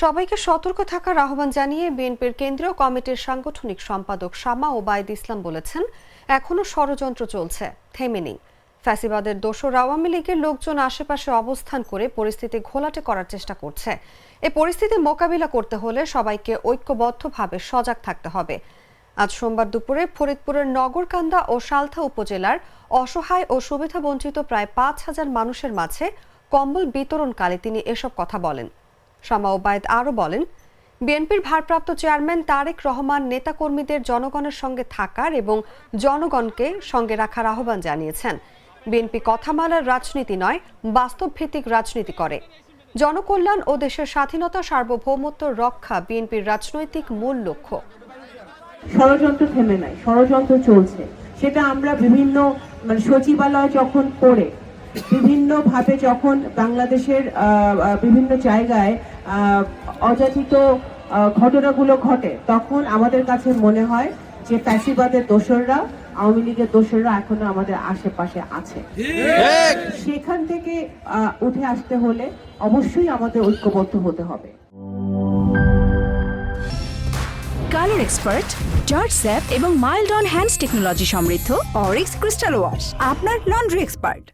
সবাইকে সতর্ক থাকার আহ্বান জানিয়ে বিএনপির কেন্দ্রীয় কমিটির সাংগঠনিক সম্পাদক শামা ওবায়দ ইসলাম বলেছেন, এখনো ষড়যন্ত্র চলছে, থেমে নেই। ফ্যাসিবাদের দোসর আওয়ামী লীগের লোকজন আশেপাশে অবস্থান করে পরিস্থিতি ঘোলাটে করার চেষ্টা করছে। এই পরিস্থিতি মোকাবিলা করতে হলে সবাইকে ঐক্যবদ্ধভাবে সজাগ থাকতে হবে। আজ সোমবার দুপুরে ফরিদপুরের নগরকান্দা ও সালথা উপজেলার অসহায় ও সুবিধাবঞ্চিত প্রায় ৫,০০০ মানুষের মাঝে কম্বল বিতরণকালে তিনি এসব কথা বলেন। শামা ওবায়দ আরও বলেন, বিএনপির ভারপ্রাপ্ত চেয়ারম্যান তারেক রহমান নেতাকর্মীদের জনগণের সঙ্গে থাকার এবং জনগণকে সঙ্গে রাখার আহ্বান জানিয়েছেন। বিএনপি কথামালার রাজনীতি নয়, বাস্তবভিত্তিক রাজনীতি করে। জনকল্যাণ ও দেশের স্বাধীনতা সার্বভৌমত্ব রক্ষা বিএনপির রাজনৈতিক মূল লক্ষ্য। ষড়যন্ত্র থেমে নাই, ষড়যন্ত্র চলছে। সেটা আমরা বিভিন্ন সচিবালয় যখন পড়ে বিভিন্নভাবে যখন বাংলাদেশের বিভিন্ন জায়গায় অযাচিত ঘটনাগুলো ঘটে, তখন আমাদের কাছে মনে হয় যে ফ্যাসিবাদের দোসররা, আওয়ামী লীগের দোসররা এখনো আমাদের আশেপাশে আছে। সেখান থেকে উঠে আসতে হলে অবশ্যই আমাদের ঐক্যবদ্ধ হতে হবে। কালার এক্সপার্ট, জর্জ স্যাপ এবং মাইল্ড অন হ্যান্ডস টেকনোলজি সমৃদ্ধ অরিক্স ক্রিস্টাল ওয়াশ আপনার লন্ড্রি এক্সপার্ট।